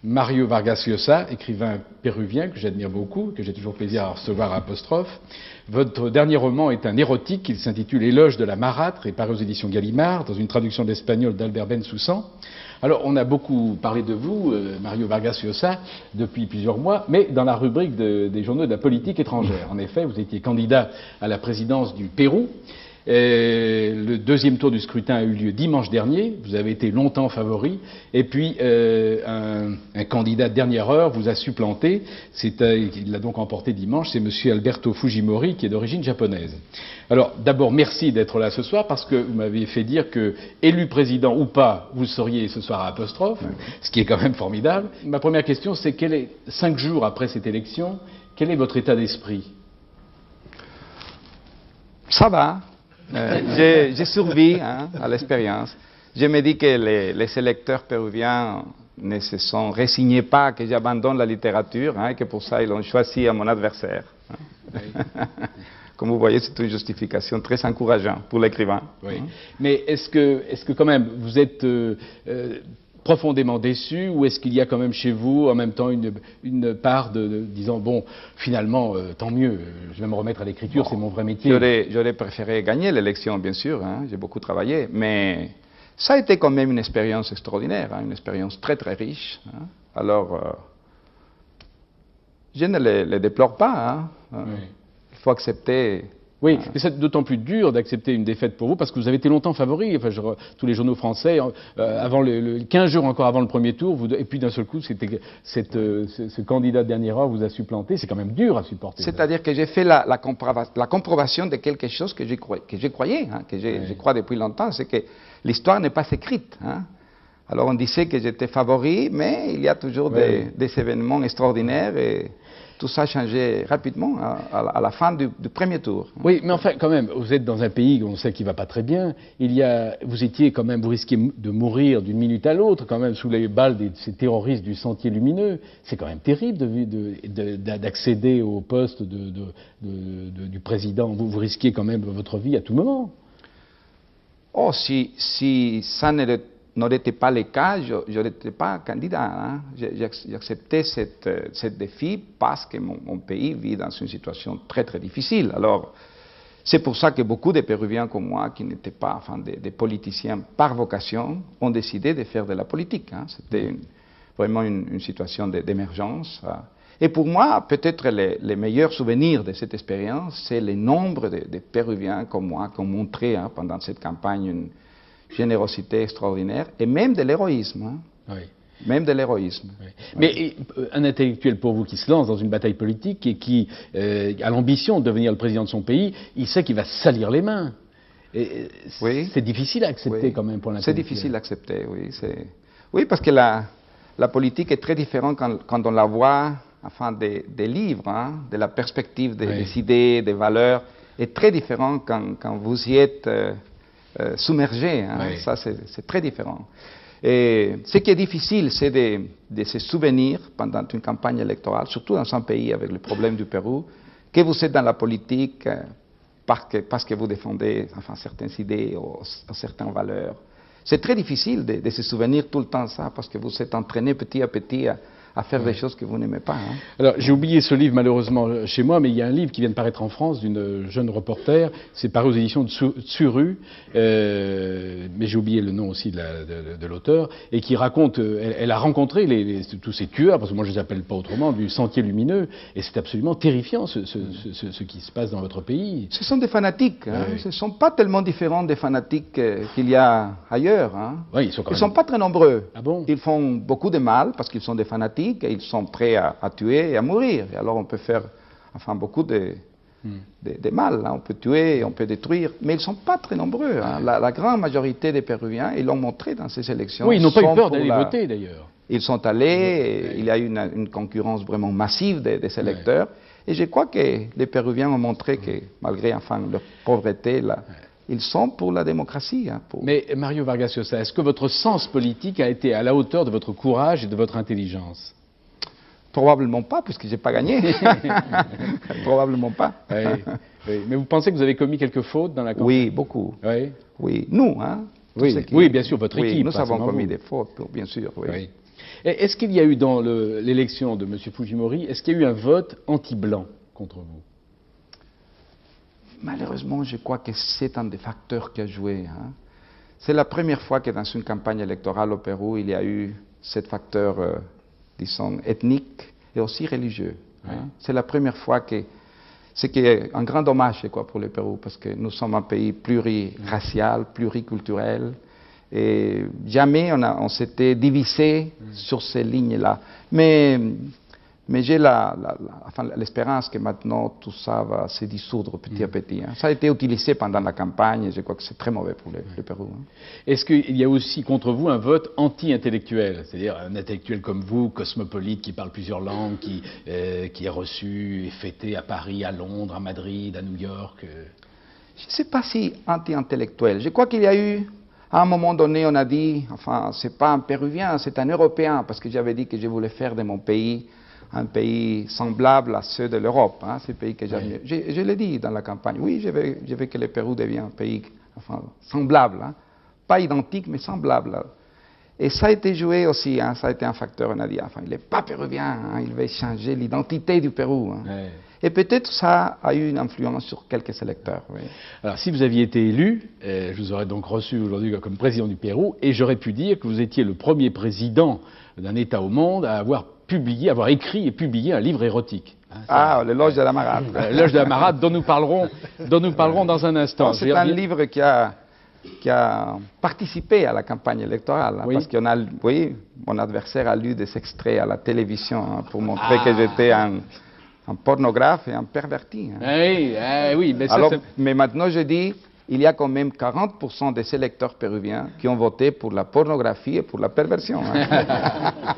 Mario Vargas Llosa, écrivain péruvien que j'admire beaucoup, que j'ai toujours plaisir à recevoir à Apostrophe. Votre dernier roman est un érotique, il s'intitule Éloge de la marâtre et paraît aux éditions Gallimard, dans une traduction d'espagnol d'Albert Bensoussan. Alors, on a beaucoup parlé de vous, Mario Vargas Llosa, depuis plusieurs mois, mais dans la rubrique des journaux de la politique étrangère. En effet, vous étiez candidat à la présidence du Pérou. Le deuxième tour du scrutin a eu lieu dimanche dernier. Vous avez été longtemps favori. Et puis, un candidat de dernière heure vous a supplanté. Il l'a donc emporté dimanche. C'est M. Alberto Fujimori, qui est d'origine japonaise. Alors, d'abord, merci d'être là ce soir, parce que vous m'avez fait dire que, élu président ou pas, vous seriez ce soir à Apostrophe, ce qui est quand même formidable. Ma première question, c'est 5 jours après cette élection, quel est votre état d'esprit? Ça va. J'ai survécu à l'expérience. Je me dis que les électeurs péruviens ne se sont résignés pas que j'abandonne la littérature, et que pour ça ils ont choisi mon adversaire. Oui. Comme vous voyez, c'est une justification très encourageante pour l'écrivain. Oui. Mais est-ce que quand même vous êtes profondément déçu, ou est-ce qu'il y a quand même chez vous en même temps une part de disant bon, finalement tant mieux, je vais me remettre à l'écriture, c'est mon vrai métier. J'aurais préféré gagner l'élection, bien sûr, j'ai beaucoup travaillé, mais ça a été quand même une expérience extraordinaire, une expérience très très riche. Alors, je ne le déplore pas. Oui. Il faut accepter. Oui, mais c'est d'autant plus dur d'accepter une défaite pour vous, parce que vous avez été longtemps favori. Enfin, tous les journaux français, avant 15 jours encore avant le premier tour, et puis d'un seul coup, ce candidat de dernière heure vous a supplanté. C'est quand même dur à supporter. C'est-à-dire que j'ai fait la comprovation de quelque chose que je croyais, que je crois depuis longtemps, c'est que l'histoire n'est pas écrite. Alors on disait que j'étais favori, mais il y a toujours des événements extraordinaires, et tout ça a changé rapidement à la fin du premier tour. Oui, mais enfin, quand même, vous êtes dans un pays on sait qui ne va pas très bien. Vous étiez quand même, vous risquiez de mourir d'une minute à l'autre, quand même, sous les balles de ces terroristes du Sentier Lumineux. C'est quand même terrible d'accéder au poste du président. Vous risquiez quand même votre vie à tout moment. Oh, si ça n'aurait été pas le cas, je n'étais pas candidat. J'ai accepté ce défi parce que mon pays vit dans une situation très très difficile. Alors, c'est pour ça que beaucoup de Péruviens comme moi, qui n'étaient pas des politiciens par vocation, ont décidé de faire de la politique. C'était vraiment une situation d'émergence. Et pour moi, peut-être les meilleurs souvenirs de cette expérience, c'est le nombre de Péruviens comme moi qui ont montré pendant cette campagne une générosité extraordinaire, et même de l'héroïsme. Oui. Même de l'héroïsme. Oui. Mais un intellectuel pour vous qui se lance dans une bataille politique et qui a l'ambition de devenir le président de son pays, il sait qu'il va se salir les mains. C'est difficile à accepter quand même pour l'intellectuel. C'est difficile à accepter, oui. Oui, parce que la politique est très différente quand on la voit des livres, de la perspective des idées, des valeurs, est très différent quand vous y êtes submergé. Ça, c'est très différent. Et ce qui est difficile, c'est de se souvenir pendant une campagne électorale, surtout dans un pays avec le problème du Pérou, que vous êtes dans la politique parce que vous défendez certaines idées ou certaines valeurs. C'est très difficile de se souvenir tout le temps ça, parce que vous êtes entraîné petit à petit à faire des choses que vous n'aimez pas. Alors, j'ai oublié ce livre malheureusement chez moi, mais il y a un livre qui vient de paraître en France d'une jeune reporter. C'est paru aux éditions de Tsuru, mais j'ai oublié le nom aussi de l'auteur, et qui raconte, elle a rencontré tous ces tueurs, parce que moi je les appelle pas autrement, du Sentier Lumineux, et c'est absolument terrifiant ce qui se passe dans votre pays. Ce sont des fanatiques, ce ne sont pas tellement différents des fanatiques qu'il y a ailleurs. Oui, ils sont pas très nombreux. Ah bon? Ils font beaucoup de mal parce qu'ils sont des fanatiques, et ils sont prêts à tuer et à mourir. Et alors on peut faire beaucoup de mal. On peut tuer, on peut détruire, mais ils ne sont pas très nombreux. La grande majorité des Péruviens, ils l'ont montré dans ces élections. Oui, ils n'ont pas eu peur d'aller voter d'ailleurs. Ils sont allés, il y a eu une concurrence vraiment massive des électeurs. Et je crois que les Péruviens ont montré que malgré leur pauvreté, ils sont pour la démocratie. Mais Mario Vargas Llosa, est-ce que votre sens politique a été à la hauteur de votre courage et de votre intelligence? Probablement pas, puisque je n'ai pas gagné. Probablement pas. Oui. Mais vous pensez que vous avez commis quelques fautes dans la campagne? Oui, beaucoup. Oui. Oui, nous, oui, bien sûr, votre équipe. Nous avons commis des fautes, bien sûr. Oui. Est-ce qu'il y a eu dans l'élection de M. Fujimori, est-ce qu'il y a eu un vote anti-blanc contre vous? Malheureusement, je crois que c'est un des facteurs qui a joué. Hein. C'est la première fois que dans une campagne électorale au Pérou, il y a eu ce facteur, disons, ethnique et aussi religieux. Ouais. Hein. C'est la première fois que... Ce qui est un grand dommage quoi, pour le Pérou, parce que nous sommes un pays pluriracial, pluriculturel, et jamais on s'était divisé sur ces lignes-là. Mais j'ai l'espérance que maintenant tout ça va se dissoudre petit à petit. Hein. Ça a été utilisé pendant la campagne et je crois que c'est très mauvais pour le Pérou. Hein. Est-ce qu'il y a aussi contre vous un vote anti-intellectuel? C'est-à-dire un intellectuel comme vous, cosmopolite, qui parle plusieurs langues, qui est reçu et fêté à Paris, à Londres, à Madrid, à New York? Je ne sais pas si anti-intellectuel. Je crois qu'il y a eu... À un moment donné, on a dit, enfin, c'est pas un Péruvien, c'est un Européen, parce que j'avais dit que je voulais faire de mon pays un pays semblable à ceux de l'Europe, hein, ces pays que j'admire. Oui. Je l'ai dit dans la campagne, oui, je veux que le Pérou devienne un pays enfin, semblable, hein, pas identique, mais semblable. Et ça a été joué aussi, hein, ça a été un facteur, on a dit, enfin, il n'est pas péruvien, hein, il veut changer l'identité du Pérou. Hein. Ouais. Et peut-être ça a eu une influence sur quelques électeurs. Oui. Alors, si vous aviez été élu, je vous aurais donc reçu aujourd'hui comme président du Pérou, et j'aurais pu dire que vous étiez le premier président d'un État au monde à avoir écrit et publié un livre érotique. Ah, l'éloge de la marade. L'éloge de la marade, dont nous parlerons dans un instant. C'est un livre qui a participé à la campagne électorale, hein, oui. Parce qu'on a, oui, mon adversaire a lu des extraits à la télévision hein, pour montrer que j'étais un pornographe et un perverti. Hein. Oui, mais, alors, mais maintenant je dis, il y a quand même 40% des électeurs péruviens qui ont voté pour la pornographie et pour la perversion. Hein.